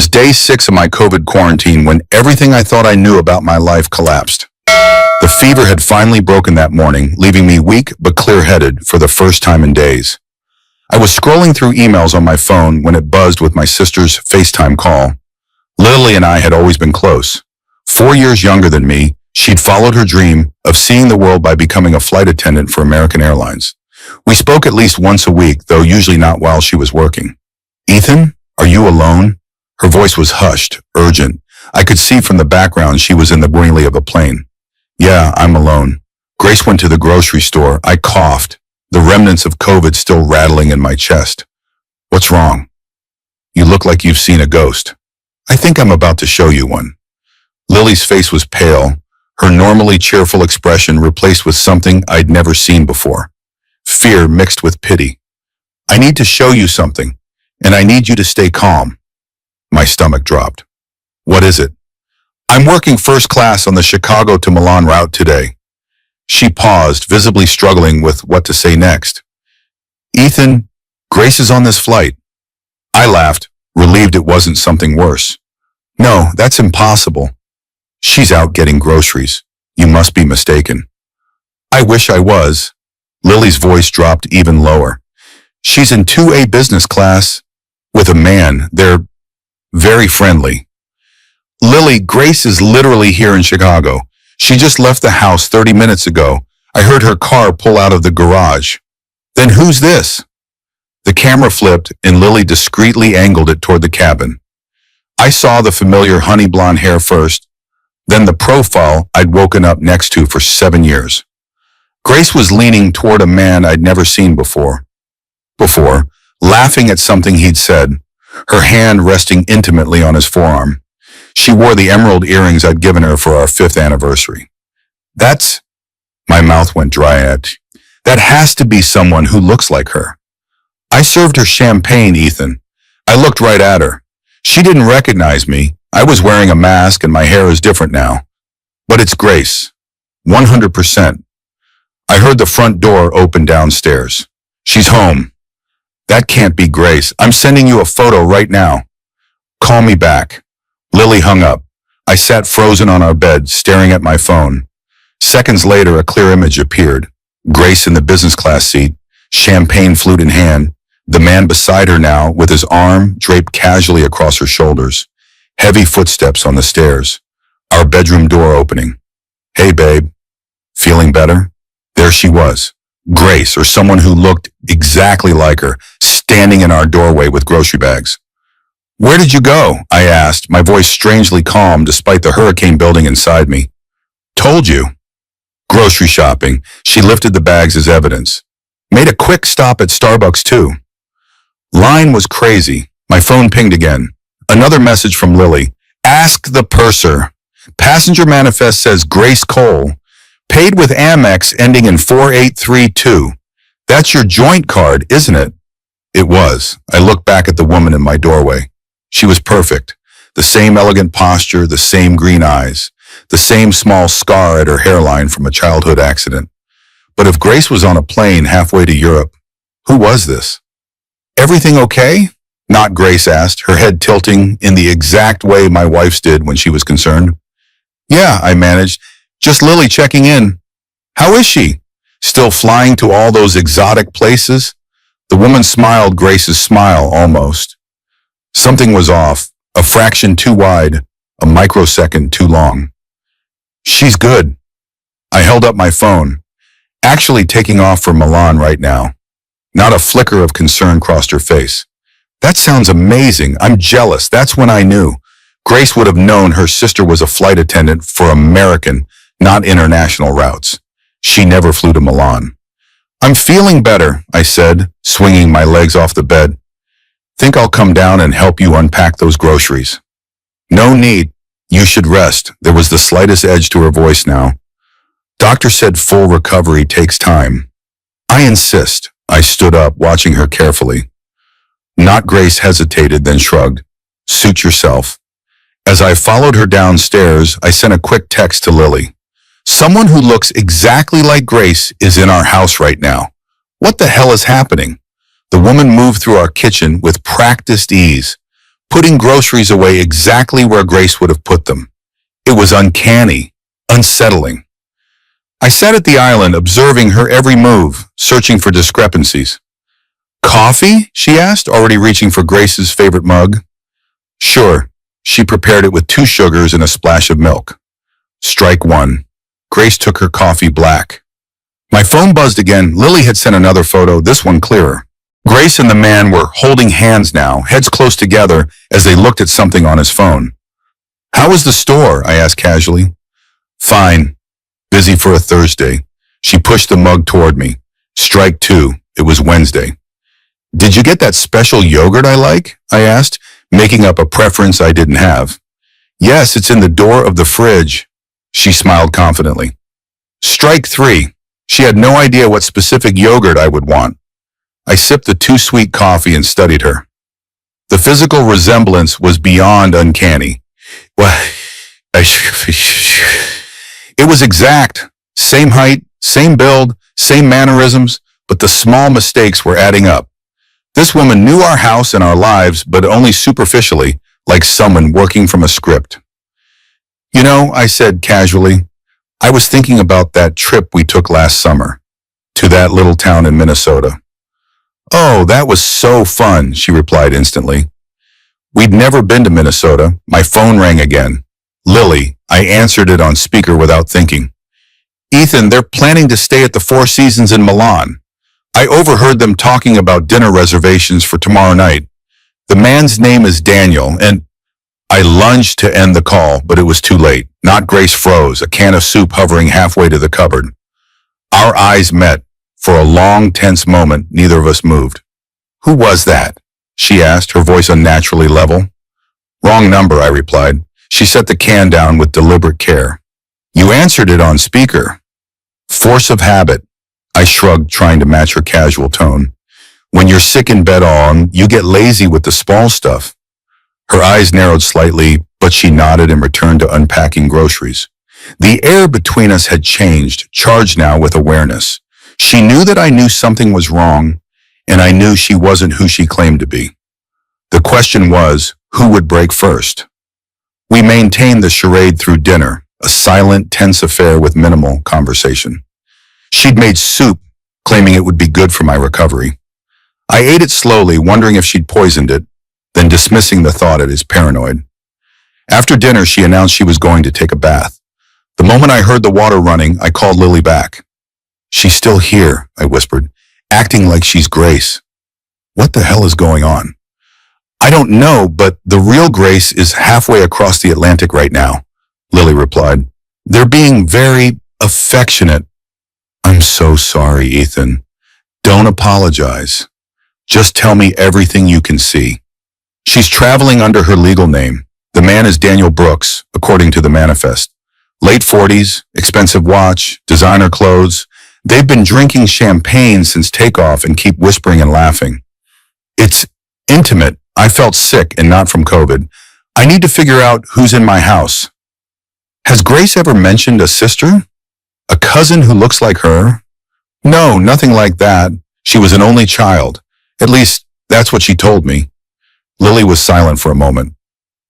was day 6 of my COVID quarantine when everything I thought I knew about my life collapsed. The fever had finally broken that morning, leaving me weak but clear-headed for the first time in days. I was scrolling through emails on my phone when it buzzed with my sister's FaceTime call. Lily and I had always been close. 4 years younger than me, she'd followed her dream of seeing the world by becoming a flight attendant for American Airlines. We spoke at least once a week, though usually not while she was working. "Ethan, are you alone?" Her voice was hushed, urgent. I could see from the background she was in the wheelie of a plane. "Yeah, I'm alone. Grace went to the grocery store." I coughed, the remnants of COVID still rattling in my chest. "What's wrong?" "You look like you've seen a ghost." "I think I'm about to show you one." Lily's face was pale, her normally cheerful expression replaced with something I'd never seen before. Fear mixed with pity. "I need to show you something, and I need you to stay calm." My stomach dropped. "What is it?" "I'm working first class on the Chicago to Milan route today." She paused, visibly struggling with what to say next. "Ethan, Grace is on this flight." I laughed, relieved it wasn't something worse. "No, that's impossible." "She's out getting groceries. You must be mistaken." "I wish I was." Lily's voice dropped even lower. "She's in 2A business class with a man. They're very friendly." "Lily, Grace is literally here in Chicago. She just left the house 30 minutes ago. I heard her car pull out of the garage." "Then who's this?" The camera flipped and Lily discreetly angled it toward the cabin. I saw the familiar honey blonde hair first, then the profile I'd woken up next to for 7 years. Grace was leaning toward a man I'd never seen before, laughing at something he'd said, her hand resting intimately on his forearm. She wore the emerald earrings I'd given her for our 5th anniversary. "That's..." My mouth went dry at. "That has to be someone who looks like her." I served her champagne, Ethan. I looked right at her. She didn't recognize me. I was wearing a mask and my hair is different now. But it's Grace. 100%. I heard the front door open downstairs. "She's home." "That can't be Grace. I'm sending you a photo right now." "Call me back." Lily hung up. I sat frozen on our bed, staring at my phone. Seconds later, a clear image appeared. Grace in the business class seat, champagne flute in hand, the man beside her now with his arm draped casually across her shoulders. Heavy footsteps on the stairs. Our bedroom door opening. "Hey, babe. Feeling better?" There she was. Grace, or someone who looked exactly like her, standing in our doorway with grocery bags. "Where did you go?" I asked, my voice strangely calm despite the hurricane building inside me. "Told you." "Grocery shopping." She lifted the bags as evidence. "Made a quick stop at Starbucks too." Line was crazy. My phone pinged again. Another message from Lily. "Ask the purser. Passenger manifest says Grace Cole. Paid with Amex ending in 4832. That's your joint card, isn't it?" It was. I looked back at the woman in my doorway. She was perfect. The same elegant posture, the same green eyes, the same small scar at her hairline from a childhood accident. But if Grace was on a plane halfway to Europe, who was this? "Everything okay?" Not Grace asked, her head tilting in the exact way my wife's did when she was concerned. "Yeah," I managed. "Just Lily checking in." "How is she? Still flying to all those exotic places?" The woman smiled Grace's smile almost. Something was off, a fraction too wide, a microsecond too long. "She's good." I held up my phone. "Actually taking off for Milan right now." Not a flicker of concern crossed her face. "That sounds amazing. I'm jealous." That's when I knew. Grace would have known her sister was a flight attendant for American, not international routes. She never flew to Milan. "I'm feeling better," I said, swinging my legs off the bed. "Think I'll come down and help you unpack those groceries?" "No need. You should rest." There was the slightest edge to her voice now. "Doctor said full recovery takes time." "I insist." I stood up, watching her carefully. Not Grace hesitated, then shrugged. "Suit yourself." As I followed her downstairs, I sent a quick text to Lily. "Someone who looks exactly like Grace is in our house right now. What the hell is happening?" The woman moved through our kitchen with practiced ease, putting groceries away exactly where Grace would have put them. It was uncanny, unsettling. I sat at the island observing her every move, searching for discrepancies. "Coffee?" she asked, already reaching for Grace's favorite mug. "Sure." She prepared it with 2 sugars and a splash of milk. Strike 1. Grace took her coffee black. My phone buzzed again. Lily had sent another photo, this one clearer. Grace and the man were holding hands now, heads close together as they looked at something on his phone. "How was the store?" I asked casually. "Fine. Busy for a Thursday." She pushed the mug toward me. Strike 2. It was Wednesday. "Did you get that special yogurt I like?" I asked, making up a preference I didn't have. "Yes, it's in the door of the fridge." She smiled confidently. Strike 3. She had no idea what specific yogurt I would want. I sipped the too sweet coffee and studied her. The physical resemblance was beyond uncanny. Well, it was exact. Same height, same build, same mannerisms, but the small mistakes were adding up. This woman knew our house and our lives, but only superficially, like someone working from a script. "You know," I said casually, "I was thinking about that trip we took last summer, to that little town in Minnesota." "Oh, that was so fun," she replied instantly. We'd never been to Minnesota. My phone rang again. "Lily," I answered it on speaker without thinking. "Ethan, they're planning to stay at the Four Seasons in Milan. I overheard them talking about dinner reservations for tomorrow night. The man's name is Daniel, and—" I lunged to end the call, but it was too late. Not Grace froze, a can of soup hovering halfway to the cupboard. Our eyes met. For a long, tense moment, neither of us moved. "Who was that?" she asked, her voice unnaturally level. "Wrong number," I replied. She set the can down with deliberate care. "You answered it on speaker." "Force of habit." I shrugged, trying to match her casual tone. "When you're sick in bed on, you get lazy with the small stuff." Her eyes narrowed slightly, but she nodded and returned to unpacking groceries. The air between us had changed, charged now with awareness. She knew that I knew something was wrong, and I knew she wasn't who she claimed to be. The question was, who would break first? We maintained the charade through dinner, a silent, tense affair with minimal conversation. She'd made soup, claiming it would be good for my recovery. I ate it slowly, wondering if she'd poisoned it, then dismissing the thought as paranoid. After dinner, she announced she was going to take a bath. The moment I heard the water running, I called Lily back. "She's still here," I whispered, "acting like she's Grace." "What the hell is going on?" "I don't know, but the real Grace is halfway across the Atlantic right now," Lily replied. "They're being very affectionate." "I'm so sorry, Ethan. Don't apologize. Just tell me everything you can see." "She's traveling under her legal name. The man is Daniel Brooks, according to the manifest. Late 40s, expensive watch, designer clothes. They've been drinking champagne since takeoff and keep whispering and laughing. It's intimate. I felt sick and not from COVID. I need to figure out who's in my house." "Has Grace ever mentioned a sister? A cousin who looks like her?" "No, nothing like that. She was an only child. At least, that's what she told me." Lily was silent for a moment.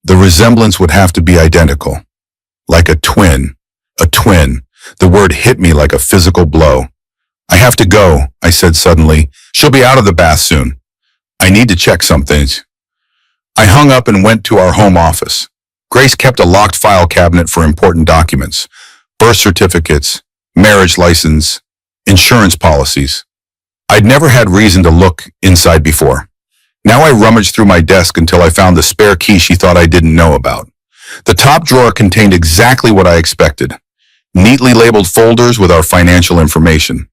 "The resemblance would have to be identical. Like a twin. A twin. The word hit me like a physical blow. "I have to go," I said suddenly. "She'll be out of the bath soon. I need to check some things." I hung up and went to our home office. Grace kept a locked file cabinet for important documents. Birth certificates, marriage license, insurance policies. I'd never had reason to look inside before. Now I rummaged through my desk until I found the spare key she thought I didn't know about. The top drawer contained exactly what I expected. Neatly labeled folders with our financial information.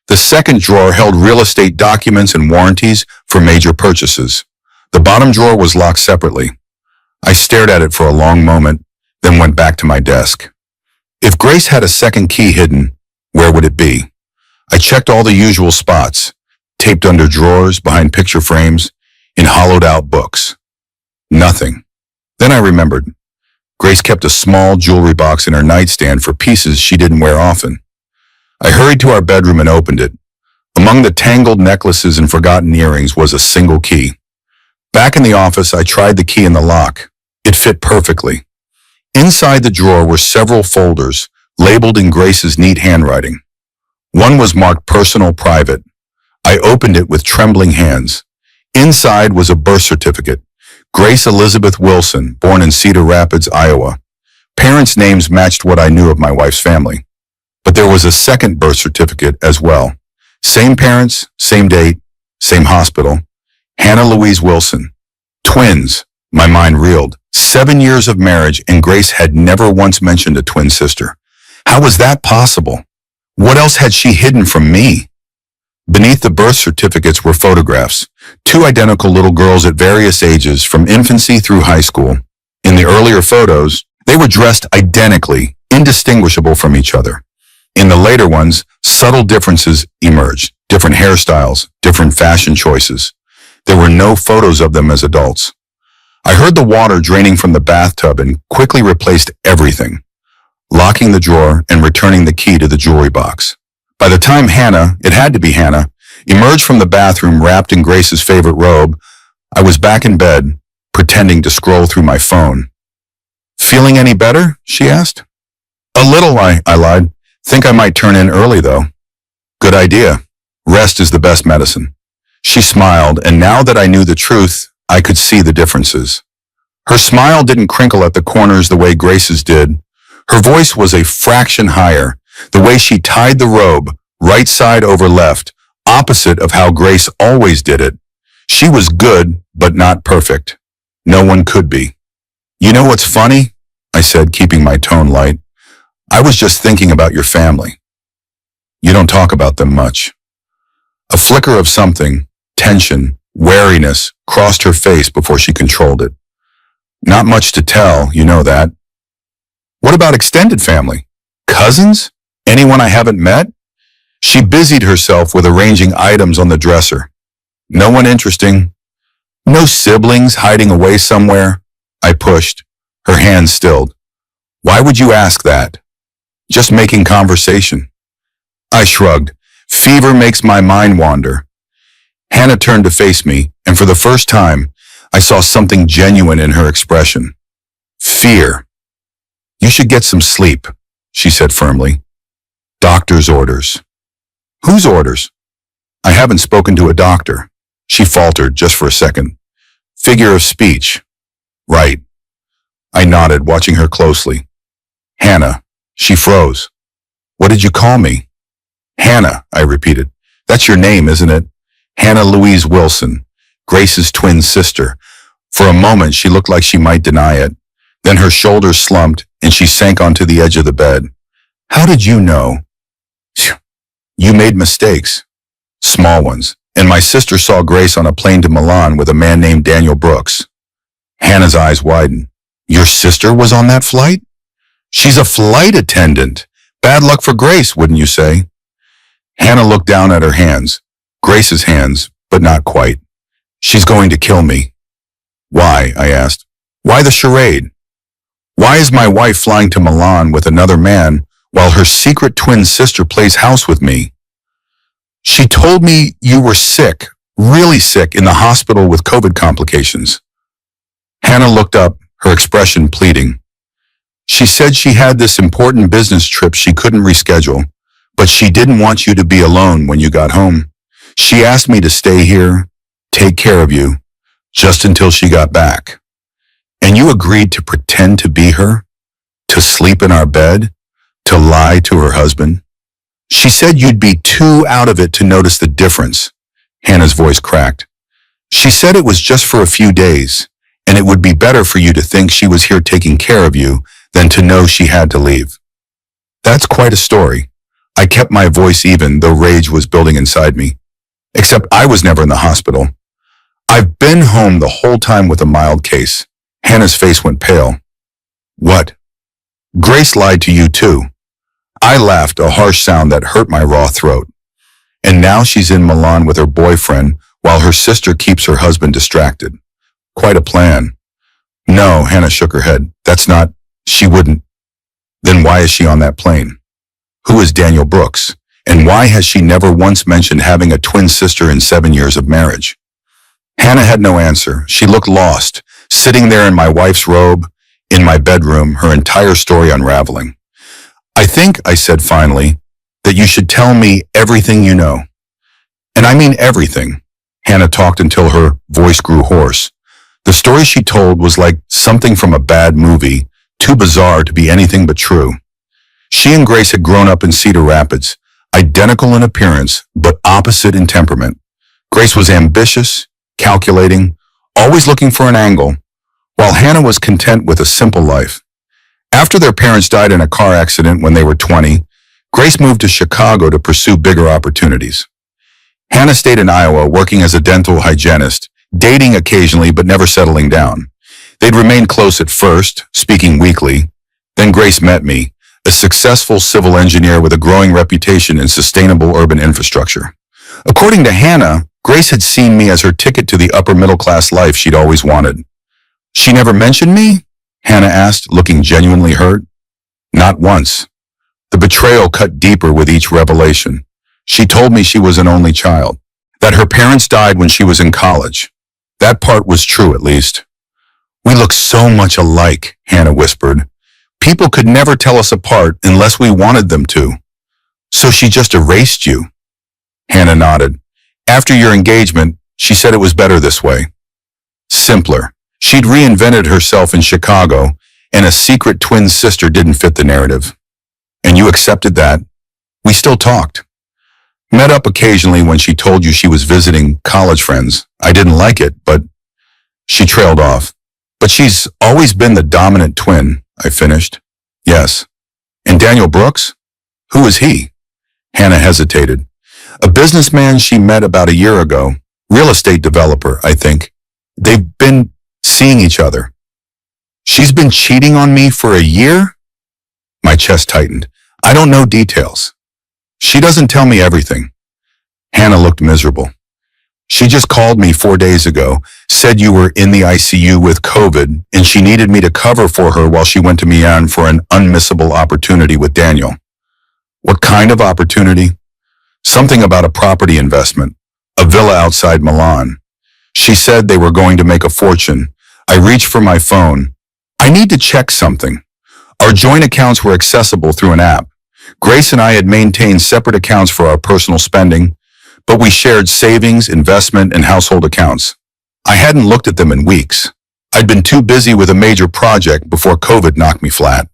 The second drawer held real estate documents and warranties for major purchases. The bottom drawer was locked separately. I stared at it for a long moment, then went back to my desk. If Grace had a second key hidden, where would it be? I checked all the usual spots, taped under drawers, behind picture frames, in hollowed-out books. Nothing. Then I remembered. Grace kept a small jewelry box in her nightstand for pieces she didn't wear often. I hurried to our bedroom and opened it. Among the tangled necklaces and forgotten earrings was a single key. Back in the office, I tried the key in the lock. It fit perfectly. Inside the drawer were several folders, labeled in Grace's neat handwriting. One was marked Personal Private. I opened it with trembling hands. Inside was a birth certificate. Grace Elizabeth Wilson, born in Cedar Rapids, Iowa. Parents' names matched what I knew of my wife's family. But there was a second birth certificate as well. Same parents, same date, same hospital. Hannah Louise Wilson. Twins. My mind reeled. 7 years of marriage, and Grace had never once mentioned a twin sister. How was that possible? What else had she hidden from me? Beneath the birth certificates were photographs. 2 identical little girls at various ages, from infancy through high school. In the earlier photos, they were dressed identically, indistinguishable from each other. In the later ones, subtle differences emerged. Different hairstyles, different fashion choices. There were no photos of them as adults. I heard the water draining from the bathtub and quickly replaced everything, locking the drawer and returning the key to the jewelry box. By the time Hannah, it had to be Hannah, emerged from the bathroom wrapped in Grace's favorite robe, I was back in bed, pretending to scroll through my phone. "Feeling any better?" she asked. "A little," I lied. "Think I might turn in early, though." "Good idea. Rest is the best medicine." She smiled, and now that I knew the truth, I could see the differences. Her smile didn't crinkle at the corners the way Grace's did. Her voice was a fraction higher, the way she tied the robe, right side over left, opposite of how Grace always did it. She was good, but not perfect. No one could be. "You know what's funny?" I said, keeping my tone light. "I was just thinking about your family. You don't talk about them much." A flicker of something, tension, wariness, crossed her face before she controlled it. "Not much to tell, you know that." "What about extended family? Cousins? Anyone I haven't met?" She busied herself with arranging items on the dresser. "No one interesting. No siblings hiding away somewhere?" I pushed, her hands stilled. "Why would you ask that?" "Just making conversation." I shrugged. "Fever makes my mind wander." Hannah turned to face me, and for the first time, I saw something genuine in her expression. Fear. "You should get some sleep," she said firmly. "Doctor's orders." "Whose orders?" "I haven't spoken to a doctor." She faltered just for a second. "Figure of speech." "Right." I nodded, watching her closely. "Hannah." She froze. "What did you call me?" "Hannah," I repeated. "That's your name, isn't it?" Hannah Louise Wilson, Grace's twin sister. For a moment, she looked like she might deny it. Then her shoulders slumped, and she sank onto the edge of the bed. "How did you know?" "You made mistakes. Small ones. And my sister saw Grace on a plane to Milan with a man named Daniel Brooks." Hannah's eyes widened. "Your sister was on that flight?" "She's a flight attendant. Bad luck for Grace, wouldn't you say?" Hannah looked down at her hands. Grace's hands, but not quite. "She's going to kill me." "Why?" I asked. "Why the charade? Why is my wife flying to Milan with another man while her secret twin sister plays house with me?" "She told me you were sick, really sick, in the hospital with COVID complications." Hannah looked up, her expression pleading. "She said she had this important business trip she couldn't reschedule, but she didn't want you to be alone when you got home. She asked me to stay here, take care of you, just until she got back. And you agreed to pretend to be her? To sleep in our bed? To lie to her husband? She said you'd be too out of it to notice the difference." Hannah's voice cracked. "She said it was just for a few days, and it would be better for you to think she was here taking care of you than to know she had to leave." That's quite a story. I kept my voice even, though rage was building inside me. Except I was never in the hospital. I've been home the whole time with a mild case. Hannah's face went pale. "What? Grace lied to you too." I laughed, a harsh sound that hurt my raw throat. "And now she's in Milan with her boyfriend while her sister keeps her husband distracted. Quite a plan." "No," Hannah shook her head. "That's not, she wouldn't." "Then why is she on that plane? Who is Daniel Brooks? And why has she never once mentioned having a twin sister in 7 years of marriage?" Hannah had no answer. She looked lost, sitting there in my wife's robe, in my bedroom, her entire story unraveling. I think, I said finally, that you should tell me everything you know. And I mean everything. Hannah talked until her voice grew hoarse. The story she told was like something from a bad movie, too bizarre to be anything but true. She and Grace had grown up in Cedar Rapids, identical in appearance, but opposite in temperament. Grace was ambitious, calculating, always looking for an angle, while Hannah was content with a simple life. After their parents died in a car accident when they were 20, Grace moved to Chicago to pursue bigger opportunities. Hannah stayed in Iowa working as a dental hygienist, dating occasionally but never settling down. They'd remained close at first, speaking weekly. Then Grace met me, a successful civil engineer with a growing reputation in sustainable urban infrastructure. According to Hannah, Grace had seen me as her ticket to the upper middle class life she'd always wanted. She never mentioned me? Hannah asked, looking genuinely hurt. Not once. The betrayal cut deeper with each revelation. She told me she was an only child, that her parents died when she was in college. That part was true, at least. We look so much alike, Hannah whispered. People could never tell us apart unless we wanted them to. So she just erased you? Hannah nodded. After your engagement, she said it was better this way. Simpler. She'd reinvented herself in Chicago, and a secret twin sister didn't fit the narrative. And you accepted that? We still talked. Met up occasionally when she told you she was visiting college friends. I didn't like it, but she trailed off. But she's always been the dominant twin, I finished. Yes. And Daniel Brooks? Who is he? Hannah hesitated. A businessman she met about a year ago. Real estate developer, I think. They've been seeing each other. She's been cheating on me for a year? My chest tightened. I don't know details. She doesn't tell me everything. Hannah looked miserable. She just called me 4 days ago, said you were in the ICU with COVID, and she needed me to cover for her while she went to Milan for an unmissable opportunity with Daniel. What kind of opportunity? Something about a property investment, a villa outside Milan. She said they were going to make a fortune. I reached for my phone. I need to check something. Our joint accounts were accessible through an app. Grace and I had maintained separate accounts for our personal spending, but we shared savings, investment, and household accounts. I hadn't looked at them in weeks. I'd been too busy with a major project before COVID knocked me flat.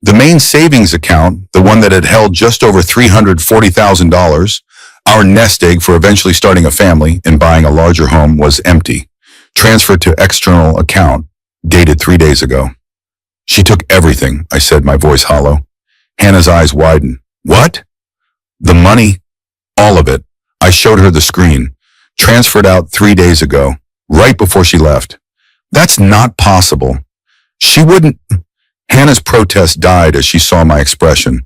The main savings account, the one that had held just over $340,000, our nest egg for eventually starting a family and buying a larger home, was empty. Transferred to external account, dated 3 days ago. She took everything, I said, my voice hollow. Hannah's eyes widened. What? The money? All of it. I showed her the screen. Transferred out 3 days ago, right before she left. That's not possible. She wouldn't. Hannah's protest died as she saw my expression.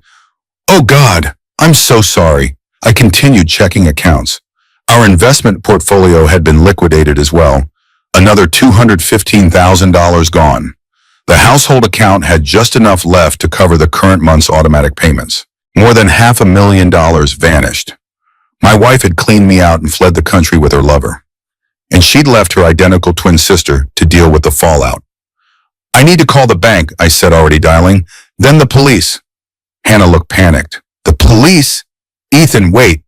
Oh God, I'm so sorry. I continued checking accounts. Our investment portfolio had been liquidated as well. Another $215,000 gone. The household account had just enough left to cover the current month's automatic payments. More than $500,000 vanished. My wife had cleaned me out and fled the country with her lover. And she'd left her identical twin sister to deal with the fallout. I need to call the bank, I said, already dialing. Then the police. Hannah looked panicked. The police? Ethan, wait.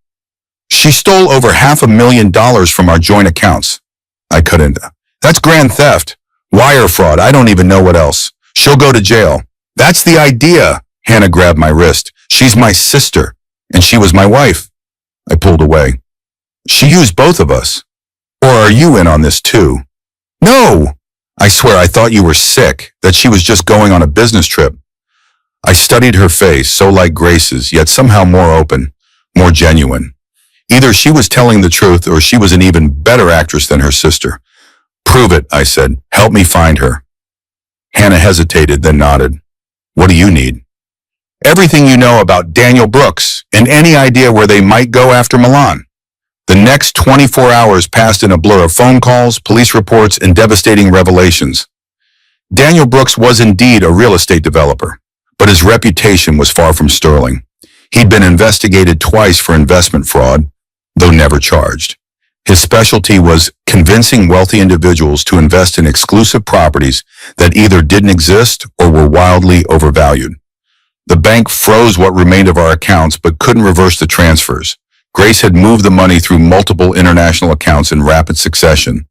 She stole over $500,000 from our joint accounts. I cut in. That's grand theft. Wire fraud. I don't even know what else. She'll go to jail. That's the idea. Hannah grabbed my wrist. She's my sister, and she was my wife. I pulled away. She used both of us. Or are you in on this too? No! I swear I thought you were sick, that she was just going on a business trip. I studied her face, so like Grace's, yet somehow more open, more genuine. Either she was telling the truth or she was an even better actress than her sister. Prove it, I said. Help me find her. Hannah hesitated, then nodded. What do you need? Everything you know about Daniel Brooks and any idea where they might go after Milan. The next 24 hours passed in a blur of phone calls, police reports, and devastating revelations. Daniel Brooks was indeed a real estate developer, but his reputation was far from sterling. He'd been investigated twice for investment fraud, though never charged. His specialty was convincing wealthy individuals to invest in exclusive properties that either didn't exist or were wildly overvalued. The bank froze what remained of our accounts but couldn't reverse the transfers. Grace had moved the money through multiple international accounts in rapid succession.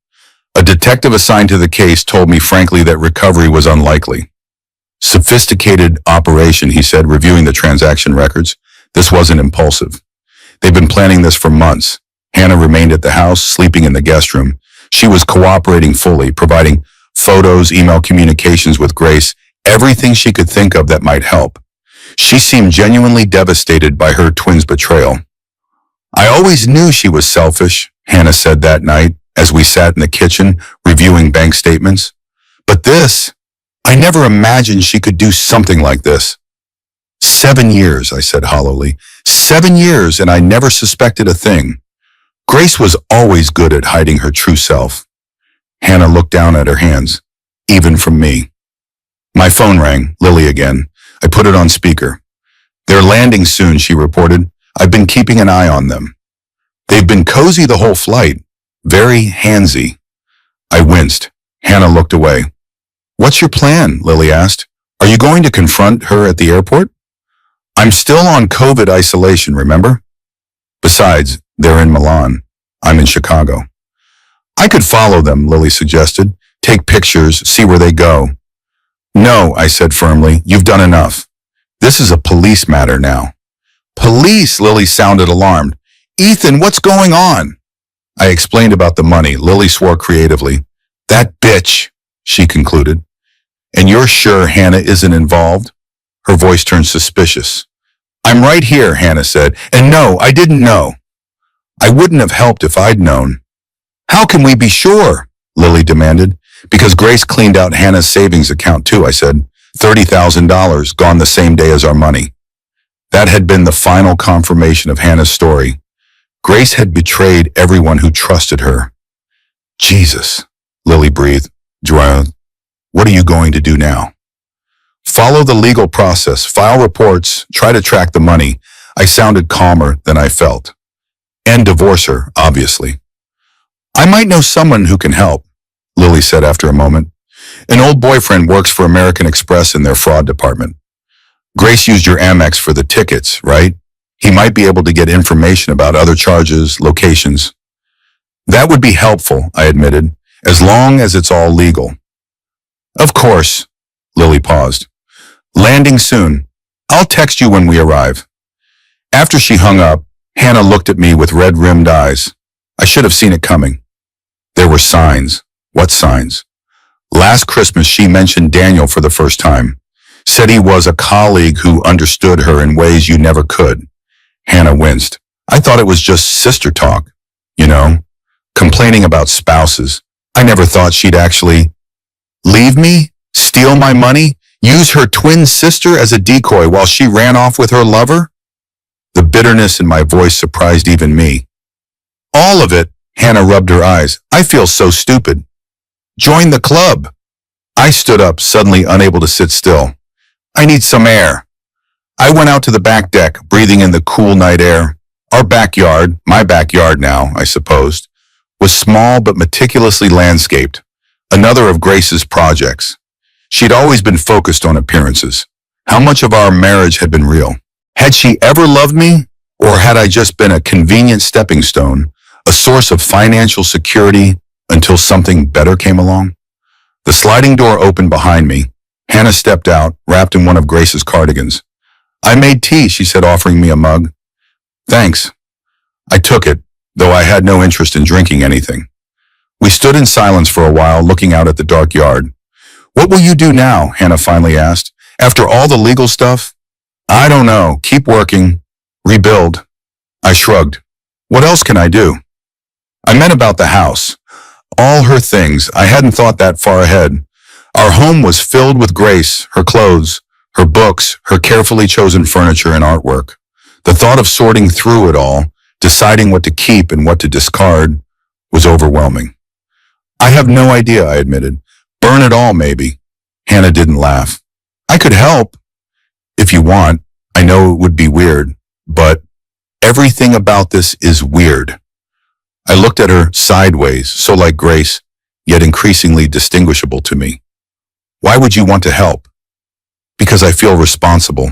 A detective assigned to the case told me frankly that recovery was unlikely. Sophisticated operation, he said, reviewing the transaction records. This wasn't impulsive. They've been planning this for months. Hannah remained at the house, sleeping in the guest room. She was cooperating fully, providing photos, email communications with Grace, everything she could think of that might help. She seemed genuinely devastated by her twin's betrayal. I always knew she was selfish, Hannah said that night as we sat in the kitchen reviewing bank statements. But this, I never imagined she could do something like this. 7 years, I said hollowly. 7 years, and I never suspected a thing. Grace was always good at hiding her true self. Hannah looked down at her hands, even from me. My phone rang, Lily again. I put it on speaker. They're landing soon, she reported. I've been keeping an eye on them. They've been cozy the whole flight. Very handsy. I winced. Hannah looked away. What's your plan? Lily asked. Are you going to confront her at the airport? I'm still on COVID isolation, remember? Besides, they're in Milan. I'm in Chicago. I could follow them, Lily suggested. Take pictures, see where they go. No, I said firmly. You've done enough. This is a police matter now. Police, Lily sounded alarmed. Ethan, what's going on? I explained about the money. Lily swore creatively. That bitch, she concluded. And you're sure Hannah isn't involved? Her voice turned suspicious. I'm right here, Hannah said. And no, I didn't know. I wouldn't have helped if I'd known. How can we be sure? Lily demanded. Because Grace cleaned out Hannah's savings account too, I said. $30,000 gone the same day as our money. That had been the final confirmation of Hannah's story. Grace had betrayed everyone who trusted her. Jesus, Lily breathed. Drowned. What are you going to do now? Follow the legal process, file reports, try to track the money. I sounded calmer than I felt. And divorce her, obviously. I might know someone who can help, Lily said after a moment. An old boyfriend works for American Express in their fraud department. Grace used your Amex for the tickets, right? He might be able to get information about other charges, locations. That would be helpful, I admitted, as long as it's all legal. Of course, Lily paused. Landing soon. I'll text you when we arrive. After she hung up, Hannah looked at me with red-rimmed eyes. I should have seen it coming. There were signs. What signs? Last Christmas, she mentioned Daniel for the first time. Said he was a colleague who understood her in ways you never could. Hannah winced. I thought it was just sister talk. You know, complaining about spouses. I never thought she'd actually leave me, steal my money, use her twin sister as a decoy while she ran off with her lover? The bitterness in my voice surprised even me. All of it, Hannah rubbed her eyes. I feel so stupid. Join the club. I stood up, suddenly unable to sit still. I need some air. I went out to the back deck, breathing in the cool night air. Our backyard, my backyard now, I supposed, was small but meticulously landscaped. Another of Grace's projects. She'd always been focused on appearances. How much of our marriage had been real? Had she ever loved me? Or had I just been a convenient stepping stone, a source of financial security until something better came along? The sliding door opened behind me. Hannah stepped out, wrapped in one of Grace's cardigans. I made tea, she said, offering me a mug. Thanks. I took it, though I had no interest in drinking anything. We stood in silence for a while, looking out at the dark yard. What will you do now? Hannah finally asked. After all the legal stuff? I don't know. Keep working. Rebuild. I shrugged. What else can I do? I meant about the house. All her things. I hadn't thought that far ahead. Our home was filled with Grace, her clothes, her books, her carefully chosen furniture and artwork. The thought of sorting through it all, deciding what to keep and what to discard, was overwhelming. I have no idea, I admitted. Burn it all, maybe. Hannah didn't laugh. I could help. If you want. I know it would be weird, but everything about this is weird. I looked at her sideways, so like Grace, yet increasingly distinguishable to me. Why would you want to help? Because I feel responsible.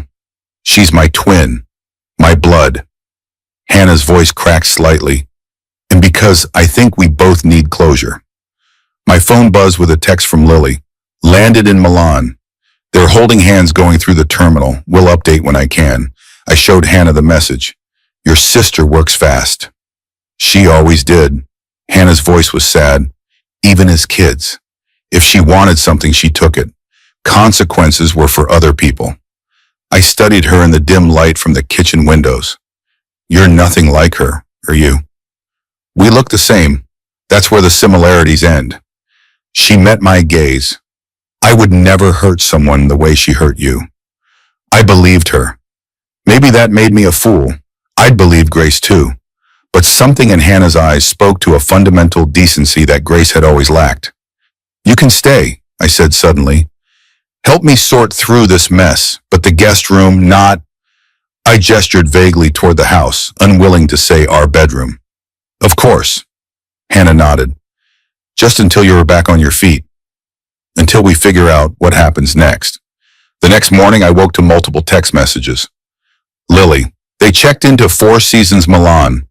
She's my twin, my blood. Hannah's voice cracked slightly. And because I think we both need closure. My phone buzzed with a text from Lily. Landed in Milan. They're holding hands going through the terminal. We'll update when I can. I showed Hannah the message. Your sister works fast. She always did. Hannah's voice was sad. Even as kids. If she wanted something, she took it. Consequences were for other people. I studied her in the dim light from the kitchen windows. You're nothing like her, are you? We look the same. That's where the similarities end. She met my gaze. I would never hurt someone the way she hurt you. I believed her. Maybe that made me a fool. I'd believe Grace too. But something in Hannah's eyes spoke to a fundamental decency that Grace had always lacked. You can stay, I said suddenly. Help me sort through this mess, but the guest room, not... I gestured vaguely toward the house, unwilling to say our bedroom. Of course. Hannah nodded. Just until you were back on your feet. Until we figure out what happens next. The next morning, I woke to multiple text messages. Lily, they checked into Four Seasons Milan.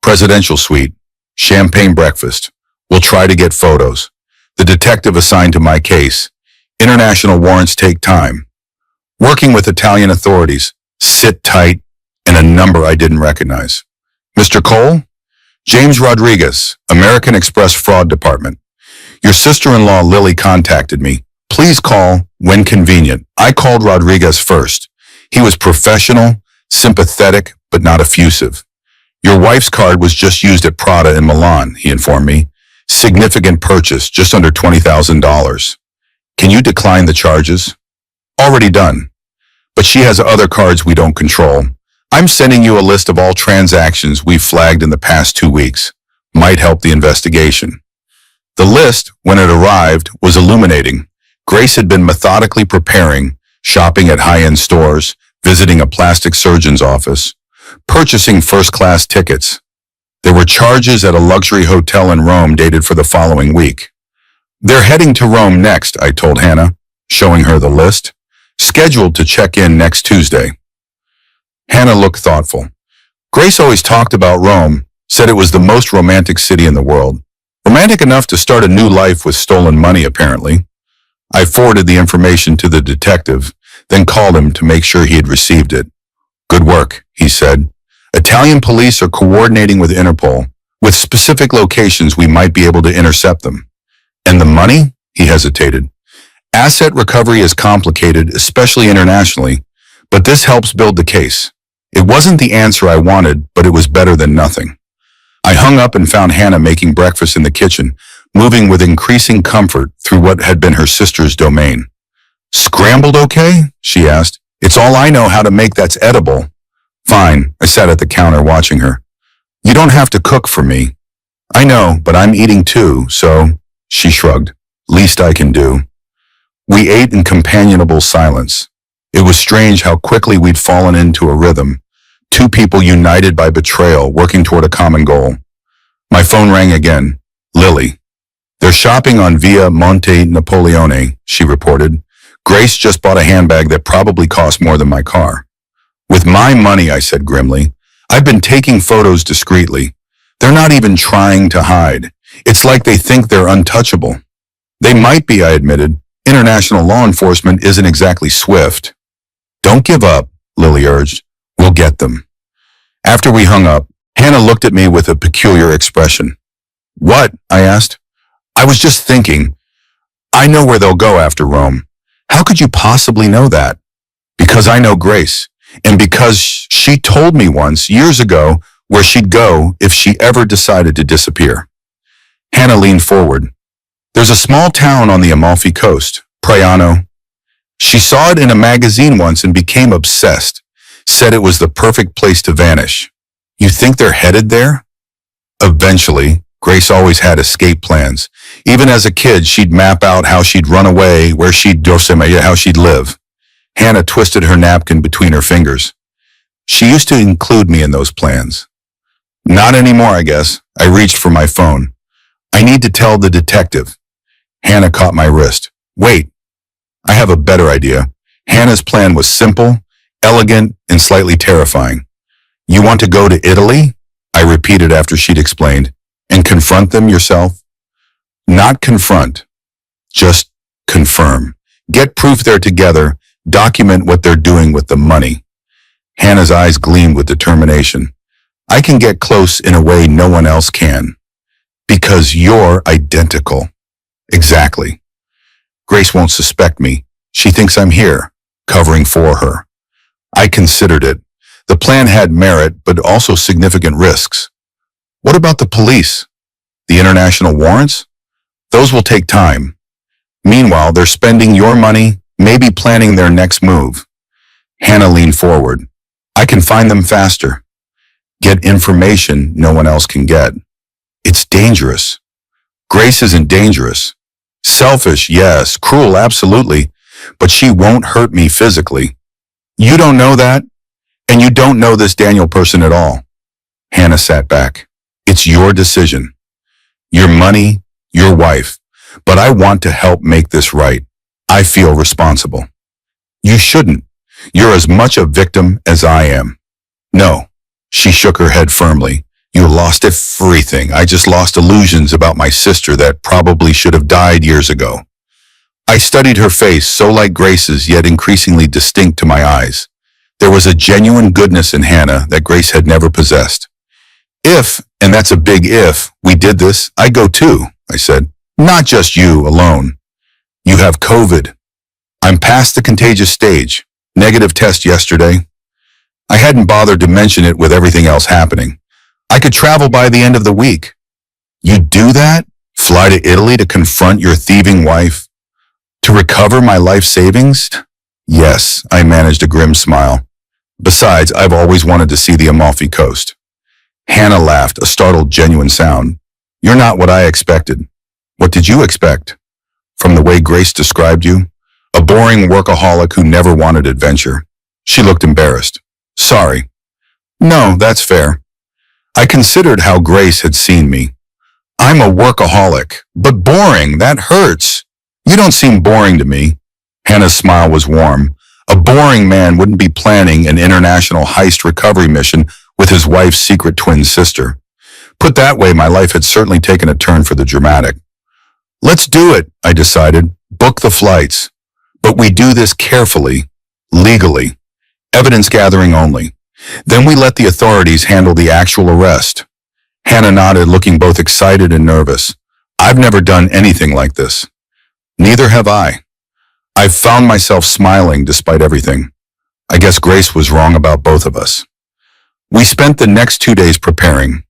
Presidential suite. Champagne breakfast. We'll try to get photos. The detective assigned to my case. International warrants take time. Working with Italian authorities. Sit tight. And a number I didn't recognize. Mr. Cole? James Rodriguez, American Express Fraud Department. Your sister-in-law Lily contacted me. Please call when convenient. I called Rodriguez first. He was professional, sympathetic, but not effusive. Your wife's card was just used at Prada in Milan, he informed me. Significant purchase, just under $20,000. Can you decline the charges? Already done. But she has other cards we don't control. I'm sending you a list of all transactions we've flagged in the past 2 weeks. Might help the investigation. The list, when it arrived, was illuminating. Grace had been methodically preparing, shopping at high-end stores, visiting a plastic surgeon's office, purchasing first-class tickets. There were charges at a luxury hotel in Rome dated for the following week. They're heading to Rome next, I told Hannah, showing her the list. Scheduled to check in next Tuesday. Hannah looked thoughtful. Grace always talked about Rome, said it was the most romantic city in the world. Romantic enough to start a new life with stolen money, apparently. I forwarded the information to the detective, then called him to make sure he had received it. Good work, he said. Italian police are coordinating with Interpol. With specific locations, we might be able to intercept them. And the money? He hesitated. Asset recovery is complicated, especially internationally, but this helps build the case. It wasn't the answer I wanted, but it was better than nothing. I hung up and found Hannah making breakfast in the kitchen, moving with increasing comfort through what had been her sister's domain. Scrambled okay? She asked. It's all I know how to make that's edible. Fine, I sat at the counter watching her. You don't have to cook for me. I know, but I'm eating too, so, she shrugged. Least I can do. We ate in companionable silence. It was strange how quickly we'd fallen into a rhythm. Two people united by betrayal, working toward a common goal. My phone rang again. Lily. They're shopping on Via Monte Napoleone, she reported. Grace just bought a handbag that probably cost more than my car. With my money, I said grimly. I've been taking photos discreetly. They're not even trying to hide. It's like they think they're untouchable. They might be, I admitted. International law enforcement isn't exactly swift. Don't give up, Lily urged. We'll get them. After we hung up, Hannah looked at me with a peculiar expression. What? I asked. I was just thinking. I know where they'll go after Rome. How could you possibly know that? Because I know Grace, and because she told me once, years ago, where she'd go if she ever decided to disappear. Hannah leaned forward. There's a small town on the Amalfi Coast, Praiano. She saw it in a magazine once and became obsessed, said it was the perfect place to vanish. You think they're headed there? Eventually, Grace always had escape plans. Even as a kid, she'd map out how she'd run away, where she'd how she'd live. Hannah twisted her napkin between her fingers. She used to include me in those plans. Not anymore, I guess. I reached for my phone. I need to tell the detective. Hannah caught my wrist. Wait, I have a better idea. Hannah's plan was simple, elegant, and slightly terrifying. You want to go to Italy? I repeated after she'd explained. And confront them yourself? Not confront. Just confirm. Get proof they're together. Document what they're doing with the money. Hannah's eyes gleamed with determination. I can get close in a way no one else can. Because you're identical. Exactly. Grace won't suspect me. She thinks I'm here, covering for her. I considered it. The plan had merit, but also significant risks. What about the police? The international warrants? Those will take time. Meanwhile, they're spending your money, maybe planning their next move. Hannah leaned forward. I can find them faster. Get information no one else can get. It's dangerous. Grace isn't dangerous. Selfish, yes. Cruel, absolutely. But she won't hurt me physically. You don't know that, and you don't know this Daniel person at all. Hannah sat back. It's your decision. Your money, your wife. But I want to help make this right. I feel responsible. You shouldn't. You're as much a victim as I am. No. She shook her head firmly. You lost everything. I just lost illusions about my sister that probably should have died years ago. I studied her face, so like Grace's, yet increasingly distinct to my eyes. There was a genuine goodness in Hannah that Grace had never possessed. If, and that's a big if, we did this, I'd go too, I said. Not just you alone. You have COVID. I'm past the contagious stage. Negative test yesterday. I hadn't bothered to mention it with everything else happening. I could travel by the end of the week. You'd do that? Fly to Italy to confront your thieving wife? To recover my life savings? Yes, I managed a grim smile. Besides, I've always wanted to see the Amalfi Coast. Hannah laughed, a startled, genuine sound. You're not what I expected. What did you expect? From the way Grace described you? A boring workaholic who never wanted adventure. She looked embarrassed. Sorry. No, that's fair. I considered how Grace had seen me. I'm a workaholic, but boring, that hurts. You don't seem boring to me. Hannah's smile was warm. A boring man wouldn't be planning an international heist recovery mission with his wife's secret twin sister. Put that way, my life had certainly taken a turn for the dramatic. Let's do it, I decided. Book the flights. But we do this carefully, legally, evidence gathering only. Then we let the authorities handle the actual arrest. Hannah nodded, looking both excited and nervous. I've never done anything like this. Neither have I. I've found myself smiling despite everything. I guess Grace was wrong about both of us. We spent the next 2 days preparing.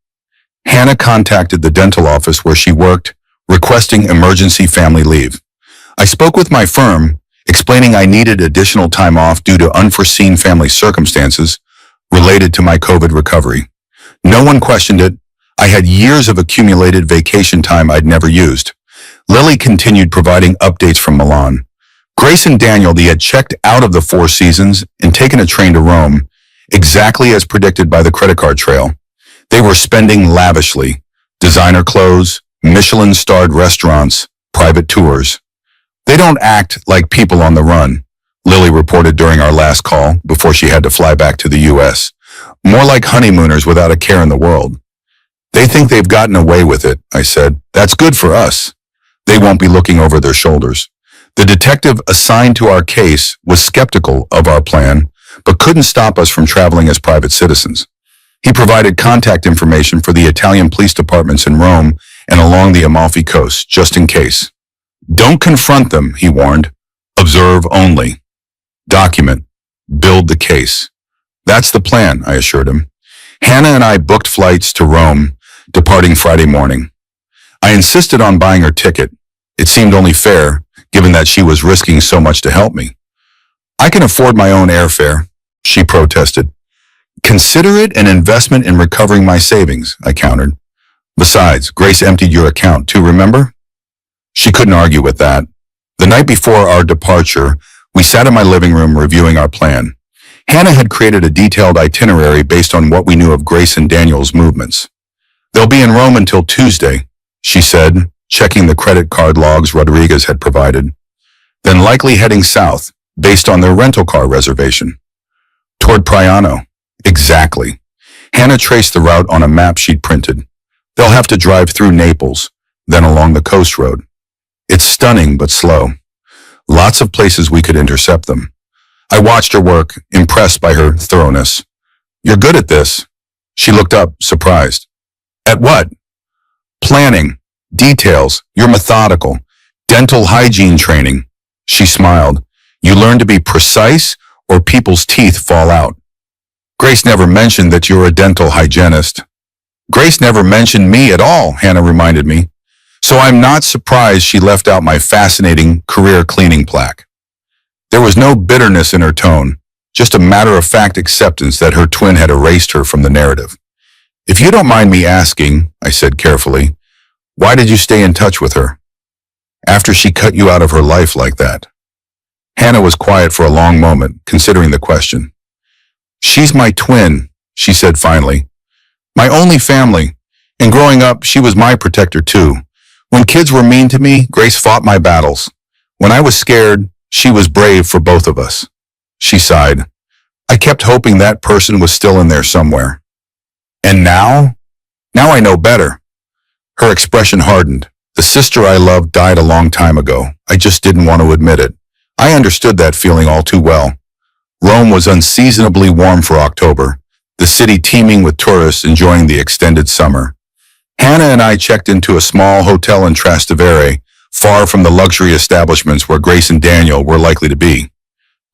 Hannah contacted the dental office where she worked, requesting emergency family leave. I spoke with my firm, explaining I needed additional time off due to unforeseen family circumstances related to my COVID recovery. No one questioned it. I had years of accumulated vacation time I'd never used. Lily continued providing updates from Milan. Grace and Daniel, they had checked out of the Four Seasons and taken a train to Rome, exactly as predicted by the credit card trail. They were spending lavishly. Designer clothes, Michelin-starred restaurants, private tours. They don't act like people on the run, Lily reported during our last call before she had to fly back to the U.S. More like honeymooners without a care in the world. They think they've gotten away with it, I said. That's good for us. They won't be looking over their shoulders. The detective assigned to our case was skeptical of our plan, but couldn't stop us from traveling as private citizens. He provided contact information for the Italian police departments in Rome and along the Amalfi Coast, just in case. Don't confront them, he warned. Observe only. Document. Build the case. That's the plan, I assured him. Hannah and I booked flights to Rome, departing Friday morning. I insisted on buying her ticket. It seemed only fair, given that she was risking so much to help me. I can afford my own airfare, she protested. Consider it an investment in recovering my savings, I countered. Besides, Grace emptied your account too, remember? She couldn't argue with that. The night before our departure, we sat in my living room reviewing our plan. Hannah had created a detailed itinerary based on what we knew of Grace and Daniel's movements. They'll be in Rome until Tuesday, she said, checking the credit card logs Rodriguez had provided. Then likely heading south, based on their rental car reservation. Toward Priano. Exactly. Hannah traced the route on a map she'd printed. They'll have to drive through Naples, then along the coast road. It's stunning but slow. Lots of places we could intercept them. I watched her work, impressed by her thoroughness. You're good at this. She looked up, surprised. At what? Planning. Details. You're methodical. Dental hygiene training. She smiled. You learn to be precise or people's teeth fall out. Grace never mentioned that you're a dental hygienist. Grace never mentioned me at all, Hannah reminded me. So I'm not surprised she left out my fascinating career cleaning plaque. There was no bitterness in her tone, just a matter-of-fact acceptance that her twin had erased her from the narrative. If you don't mind me asking, I said carefully, why did you stay in touch with her? After she cut you out of her life like that? Hannah was quiet for a long moment, considering the question. She's my twin, she said finally. My only family, and growing up, she was my protector too. When kids were mean to me, Grace fought my battles. When I was scared, she was brave for both of us. She sighed. I kept hoping that person was still in there somewhere. And now? Now I know better. Her expression hardened. The sister I loved died a long time ago. I just didn't want to admit it. I understood that feeling all too well. Rome was unseasonably warm for October, the city teeming with tourists enjoying the extended summer. Hannah and I checked into a small hotel in Trastevere, far from the luxury establishments where Grace and Daniel were likely to be.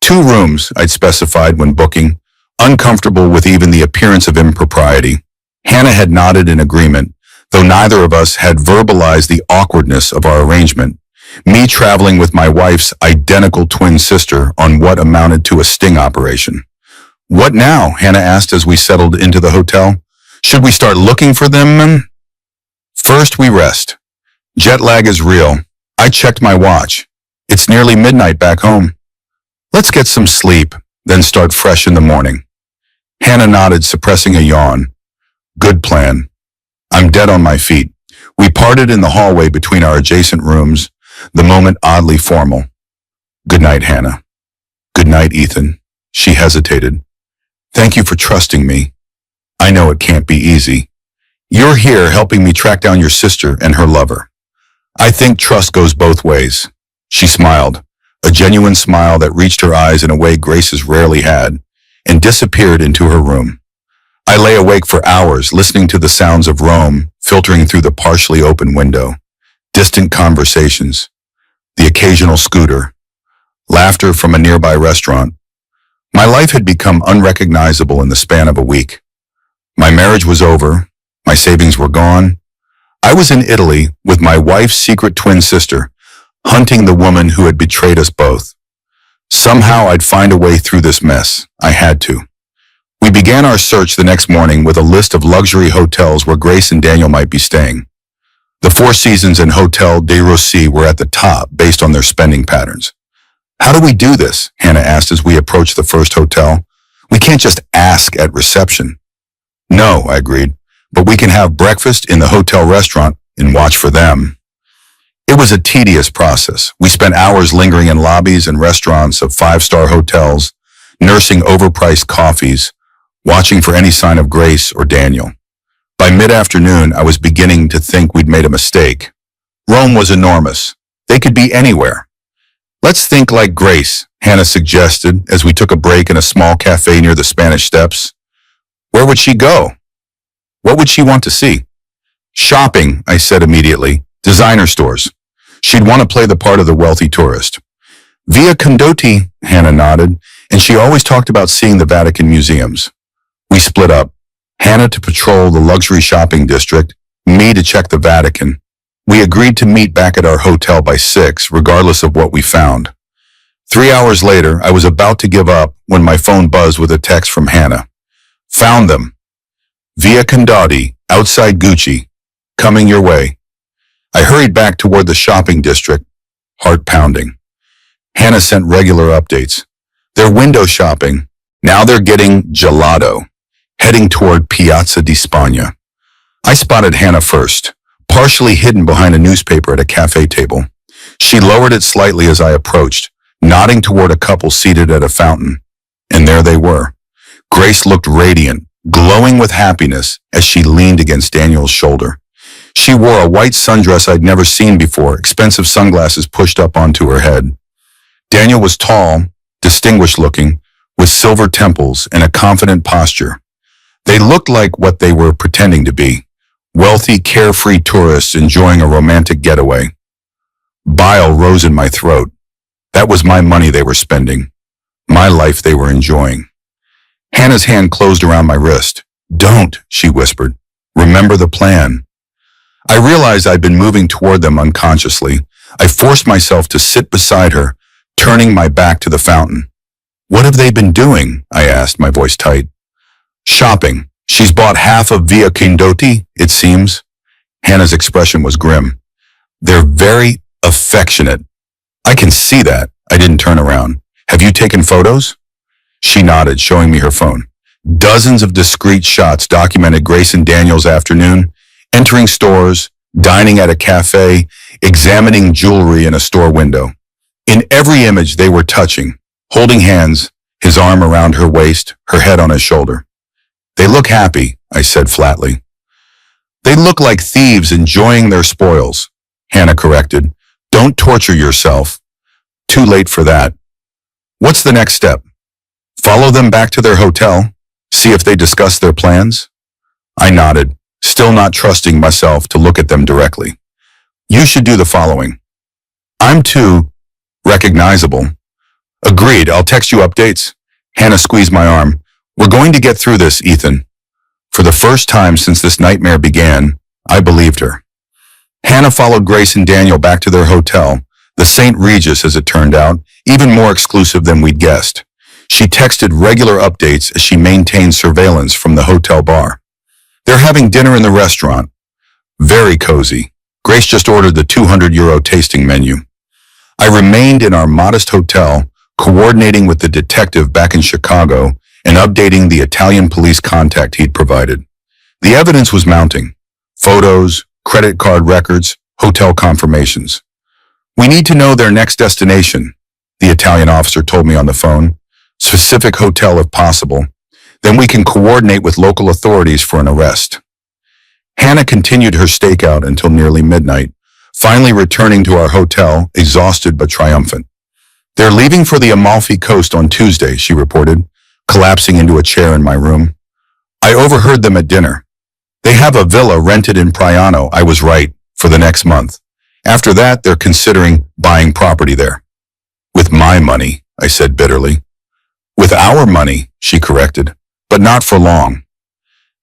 2 rooms, I'd specified when booking, uncomfortable with even the appearance of impropriety. Hannah had nodded in agreement, though neither of us had verbalized the awkwardness of our arrangement. Me traveling with my wife's identical twin sister on what amounted to a sting operation. What now? Hannah asked as we settled into the hotel. Should we start looking for them? First, we rest. Jet lag is real. I checked my watch. It's nearly midnight back home. Let's get some sleep, then start fresh in the morning. Hannah nodded, suppressing a yawn. Good plan. I'm dead on my feet. We parted in the hallway between our adjacent rooms, the moment oddly formal. Good night, Hannah. Good night, Ethan. She hesitated. Thank you for trusting me. I know it can't be easy. You're here helping me track down your sister and her lover. I think trust goes both ways. She smiled, a genuine smile that reached her eyes in a way Grace's rarely had, and disappeared into her room. I lay awake for hours listening to the sounds of Rome filtering through the partially open window, distant conversations, the occasional scooter, laughter from a nearby restaurant. My life had become unrecognizable in the span of a week. My marriage was over, my savings were gone. I was in Italy with my wife's secret twin sister, hunting the woman who had betrayed us both. Somehow I'd find a way through this mess. I had to. We began our search the next morning with a list of luxury hotels where Grace and Daniel might be staying. The Four Seasons and Hotel de Rossi were at the top based on their spending patterns. How do we do this? Hannah asked as we approached the first hotel. We can't just ask at reception. No, I agreed, but we can have breakfast in the hotel restaurant and watch for them. It was a tedious process. We spent hours lingering in lobbies and restaurants of 5-star hotels, nursing overpriced coffees, watching for any sign of Grace or Daniel. By mid-afternoon, I was beginning to think we'd made a mistake. Rome was enormous. They could be anywhere. Let's think like Grace, Hannah suggested as we took a break in a small cafe near the Spanish Steps. Where would she go? What would she want to see? Shopping, I said immediately. Designer stores. She'd want to play the part of the wealthy tourist. Via Condotti, Hannah nodded, and she always talked about seeing the Vatican museums. We split up. Hannah to patrol the luxury shopping district, me to check the Vatican. We agreed to meet back at our hotel by 6, regardless of what we found. 3 hours later, I was about to give up when my phone buzzed with a text from Hannah. Found them. Via Condotti, outside Gucci. Coming your way. I hurried back toward the shopping district, heart pounding. Hannah sent regular updates. They're window shopping. Now they're getting gelato, heading toward Piazza di Spagna. I spotted Hannah first, partially hidden behind a newspaper at a cafe table. She lowered it slightly as I approached, nodding toward a couple seated at a fountain. And there they were. Grace looked radiant, glowing with happiness as she leaned against Daniel's shoulder. She wore a white sundress I'd never seen before, expensive sunglasses pushed up onto her head. Daniel was tall, distinguished looking, with silver temples and a confident posture. They looked like what they were pretending to be, wealthy, carefree tourists enjoying a romantic getaway. Bile rose in my throat. That was my money they were spending, my life they were enjoying. Hannah's hand closed around my wrist. "Don't," she whispered. "Remember the plan." I realized I'd been moving toward them unconsciously. I forced myself to sit beside her, turning my back to the fountain. "What have they been doing?" I asked, my voice tight. "Shopping. She's bought half of Via Condotti, it seems." Hannah's expression was grim. "They're very affectionate." "I can see that." I didn't turn around. "Have you taken photos?" She nodded, showing me her phone. Dozens of discreet shots documented Grace and Daniel's afternoon, entering stores, dining at a cafe, examining jewelry in a store window. In every image they were touching, holding hands, his arm around her waist, her head on his shoulder. "They look happy," I said flatly. "They look like thieves enjoying their spoils," Hannah corrected. "Don't torture yourself. Too late for that." "What's the next step?" "Follow them back to their hotel, see if they discuss their plans?" I nodded, still not trusting myself to look at them directly. "You should do the following." "I'm too recognizable." "Agreed, I'll text you updates." Hannah squeezed my arm. "We're going to get through this, Ethan." For the first time since this nightmare began, I believed her. Hannah followed Grace and Daniel back to their hotel, the St. Regis as it turned out, even more exclusive than we'd guessed. She texted regular updates as she maintained surveillance from the hotel bar. "They're having dinner in the restaurant. Very cozy. Grace just ordered the €200 tasting menu." I remained in our modest hotel, coordinating with the detective back in Chicago and updating the Italian police contact he'd provided. The evidence was mounting. Photos, credit card records, hotel confirmations. "We need to know their next destination," the Italian officer told me on the phone. "Specific hotel if possible. Then we can coordinate with local authorities for an arrest." Hannah continued her stakeout until nearly midnight, finally returning to our hotel, exhausted but triumphant. "They're leaving for the Amalfi Coast on Tuesday," she reported, collapsing into a chair in my room. "I overheard them at dinner. They have a villa rented in Priano, I was right, for the next month. After that, they're considering buying property there." "With my money," I said bitterly. "With our money," she corrected, "but not for long."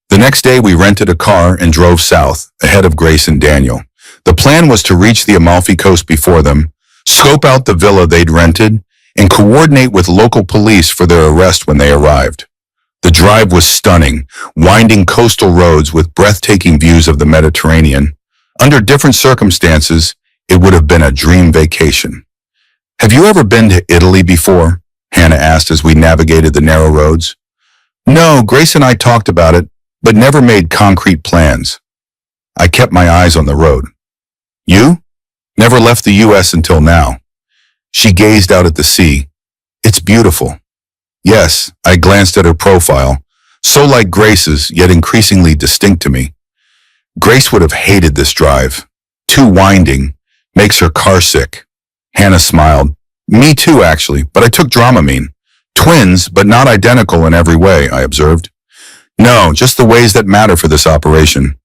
The next day, we rented a car and drove south, ahead of Grace and Daniel. The plan was to reach the Amalfi Coast before them, scope out the villa they'd rented, and coordinate with local police for their arrest when they arrived. The drive was stunning, winding coastal roads with breathtaking views of the Mediterranean. Under different circumstances, it would have been a dream vacation. "Have you ever been to Italy before?" Hannah asked as we navigated the narrow roads. "No, Grace and I talked about it, but never made concrete plans." I kept my eyes on the road. "You?" "Never left the U.S. until now." She gazed out at the sea. "It's beautiful." "Yes," I glanced at her profile, so like Grace's, yet increasingly distinct to me. Grace would have hated this drive. Too winding, makes her car sick. Hannah smiled. "Me too, actually, but I took Dramamine. Twins, but not identical in every way," I observed. "No, just the ways that matter for this operation."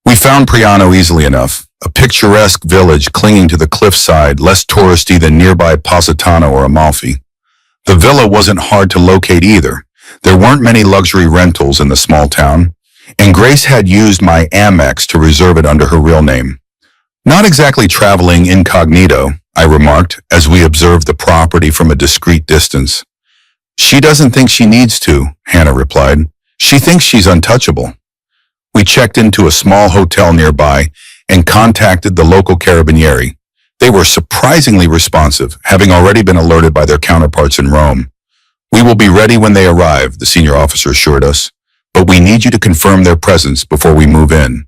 We found Priano easily enough, a picturesque village clinging to the cliffside, less touristy than nearby Positano or Amalfi. The villa wasn't hard to locate either. There weren't many luxury rentals in the small town, and Grace had used my Amex to reserve it under her real name. "Not exactly traveling incognito," I remarked as we observed the property from a discreet distance. "She doesn't think she needs to," Hannah replied. "She thinks she's untouchable." We checked into a small hotel nearby and contacted the local carabinieri. They were surprisingly responsive, having already been alerted by their counterparts in Rome. We will be ready when they arrive, the senior officer assured us, but we need you to confirm their presence before we move in.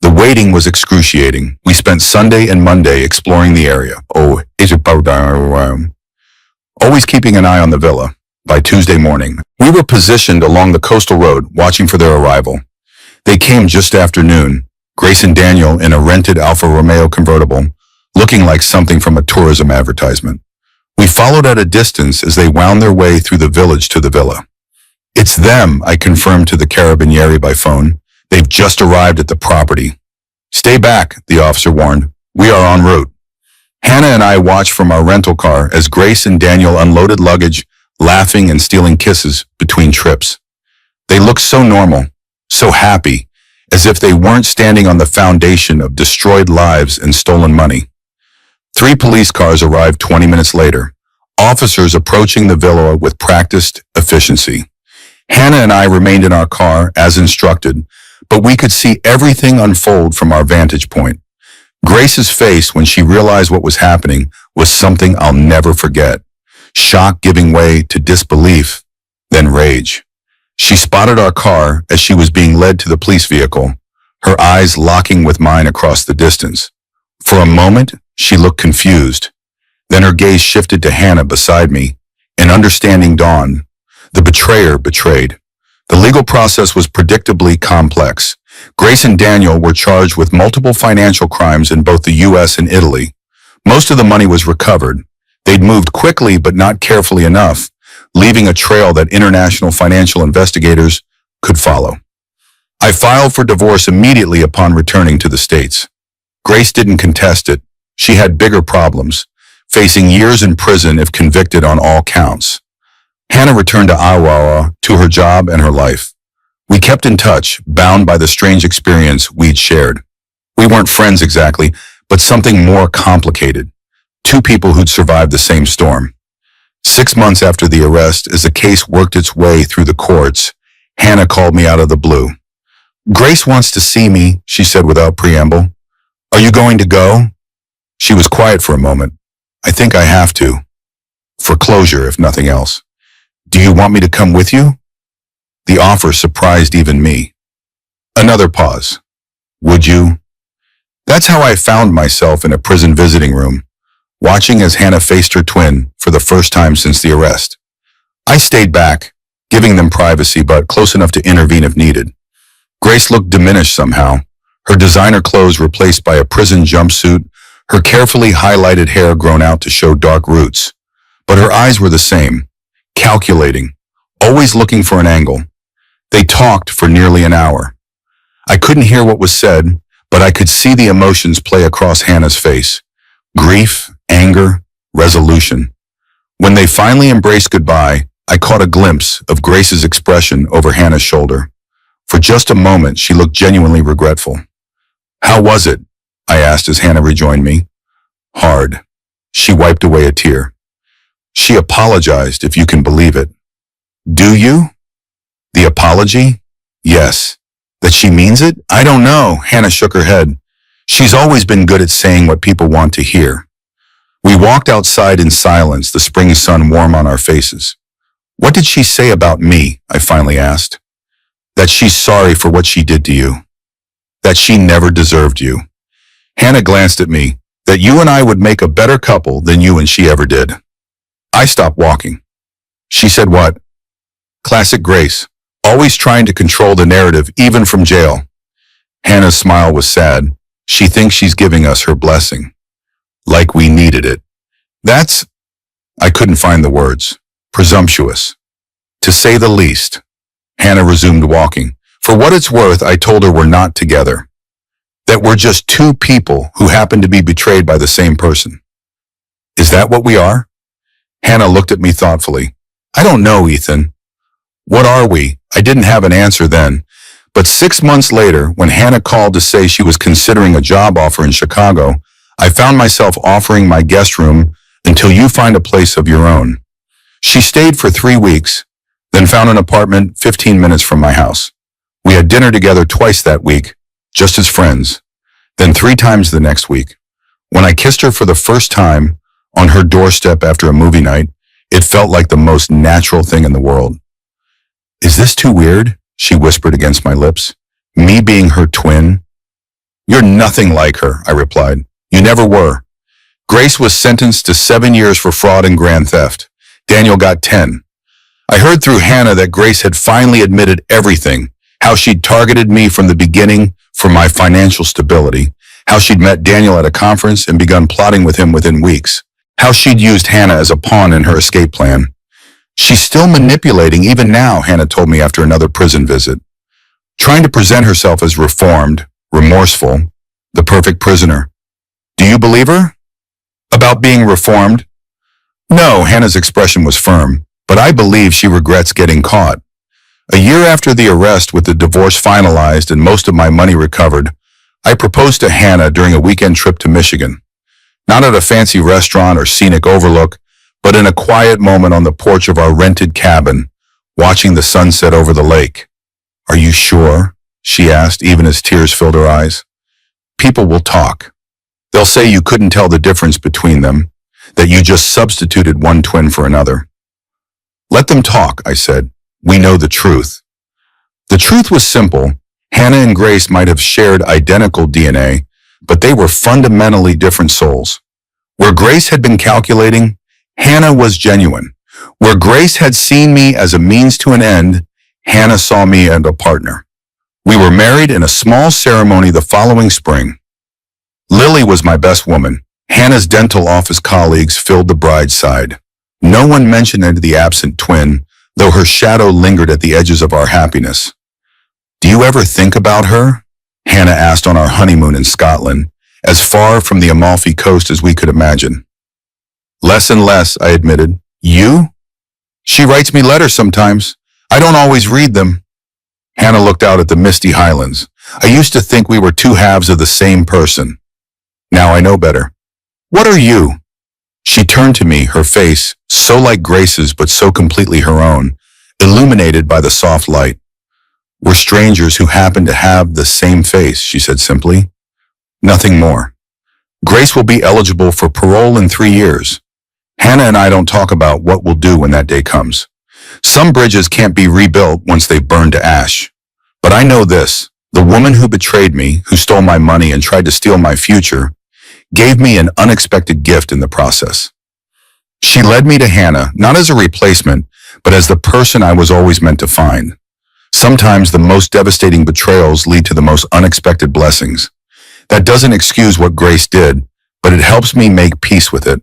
The waiting was excruciating. We spent Sunday and Monday exploring the area. Always keeping an eye on the villa. By Tuesday morning, we were positioned along the coastal road, watching for their arrival. They came just after noon, Grace and Daniel in a rented Alfa Romeo convertible, looking like something from a tourism advertisement. We followed at a distance as they wound their way through the village to the villa. It's them, I confirmed to the carabinieri by phone. They've just arrived at the property. Stay back, the officer warned. We are en route. Hannah and I watched from our rental car as Grace and Daniel unloaded luggage, laughing and stealing kisses between trips. They looked so normal, so happy, as if they weren't standing on the foundation of destroyed lives and stolen money. 3 police cars arrived 20 minutes later, officers approaching the villa with practiced efficiency. Hannah and I remained in our car as instructed, but we could see everything unfold from our vantage point. Grace's face when she realized what was happening was something I'll never forget. Shock giving way to disbelief, then rage. She spotted our car as she was being led to the police vehicle, her eyes locking with mine across the distance. For a moment, she looked confused. Then her gaze shifted to Hannah beside me, and understanding dawned. The betrayer betrayed. The legal process was predictably complex. Grace and Daniel were charged with multiple financial crimes in both the U.S. and Italy. Most of the money was recovered. They'd moved quickly but not carefully enough, leaving a trail that international financial investigators could follow. I filed for divorce immediately upon returning to the States. Grace didn't contest it. She had bigger problems, facing years in prison if convicted on all counts. Hannah returned to Iowa to her job and her life. We kept in touch, bound by the strange experience we'd shared. We weren't friends exactly, but something more complicated. 2 people who'd survived the same storm. 6 months after the arrest, as the case worked its way through the courts, Hannah called me out of the blue. Grace wants to see me, she said without preamble. Are you going to go? She was quiet for a moment. I think I have to. For closure, if nothing else. Do you want me to come with you? The offer surprised even me. Another pause. Would you? That's how I found myself in a prison visiting room, watching as Hannah faced her twin for the first time since the arrest. I stayed back, giving them privacy but close enough to intervene if needed. Grace looked diminished somehow, her designer clothes replaced by a prison jumpsuit, her carefully highlighted hair grown out to show dark roots. But her eyes were the same, calculating, always looking for an angle. They talked for nearly an hour. I couldn't hear what was said, but I could see the emotions play across Hannah's face. Grief, anger, resolution. When they finally embraced goodbye, I caught a glimpse of Grace's expression over Hannah's shoulder. For just a moment, she looked genuinely regretful. How was it? I asked as Hannah rejoined me. Hard. She wiped away a tear. She apologized, if you can believe it. Do you? The apology? Yes. That she means it? I don't know, Hannah shook her head. She's always been good at saying what people want to hear. We walked outside in silence, the spring sun warm on our faces. What did she say about me? I finally asked. That she's sorry for what she did to you. That she never deserved you. Hannah glanced at me. That you and I would make a better couple than you and she ever did. I stopped walking. She said what? Classic Grace, always trying to control the narrative even from jail. Hannah's smile was sad. She thinks she's giving us her blessing. Like we needed it. That's, I couldn't find the words, presumptuous. To say the least. Hannah resumed walking. For what it's worth, I told her we're not together. That we're just 2 people who happen to be betrayed by the same person. Is that what we are? Hannah looked at me thoughtfully. I don't know, Ethan. What are we? I didn't have an answer then. But 6 months later, when Hannah called to say she was considering a job offer in Chicago, I found myself offering my guest room until you find a place of your own. She stayed for 3 weeks, then found an apartment 15 minutes from my house. We had dinner together twice that week, just as friends, then 3 times the next week. When I kissed her for the first time on her doorstep after a movie night, It felt like the most natural thing in the world. Is this too weird? She whispered against my lips. Me being her twin? You're nothing like her, I replied. You never were. Grace was sentenced to 7 years for fraud and grand theft. Daniel got 10. I heard through Hannah that Grace had finally admitted everything, how she'd targeted me from the beginning for my financial stability, how she'd met Daniel at a conference and begun plotting with him within weeks, how she'd used Hannah as a pawn in her escape plan. She's still manipulating even now, Hannah told me after another prison visit, trying to present herself as reformed, remorseful, the perfect prisoner. Do you believe her? About being reformed? No, Hannah's expression was firm, but I believe she regrets getting caught. A year after the arrest, with the divorce finalized and most of my money recovered, I proposed to Hannah during a weekend trip to Michigan. Not at a fancy restaurant or scenic overlook, but in a quiet moment on the porch of our rented cabin, watching the sunset over the lake. Are you sure? She asked, even as tears filled her eyes. People will talk. They'll say you couldn't tell the difference between them, that you just substituted one twin for another. Let them talk, I said. We know the truth. The truth was simple. Hannah and Grace might have shared identical DNA, but they were fundamentally different souls. Where Grace had been calculating, Hannah was genuine. Where Grace had seen me as a means to an end, Hannah saw me as a partner. We were married in a small ceremony the following spring. Lily was my best woman. Hannah's dental office colleagues filled the bride's side. No one mentioned the absent twin, though her shadow lingered at the edges of our happiness. Do you ever think about her? Hannah asked on our honeymoon in Scotland, as far from the Amalfi Coast as we could imagine. Less and less, I admitted. You? She writes me letters sometimes. I don't always read them. Hannah looked out at the misty highlands. I used to think we were two halves of the same person. Now I know better. What are you? She turned to me, her face, so like Grace's but so completely her own, illuminated by the soft light. We're strangers who happen to have the same face, she said simply. Nothing more. Grace will be eligible for parole in 3 years. Hannah and I don't talk about what we'll do when that day comes. Some bridges can't be rebuilt once they burn to ash. But I know this, the woman who betrayed me, who stole my money and tried to steal my future, gave me an unexpected gift in the process. She led me to Hannah, not as a replacement, but as the person I was always meant to find. Sometimes the most devastating betrayals lead to the most unexpected blessings. That doesn't excuse what Grace did, but it helps me make peace with it.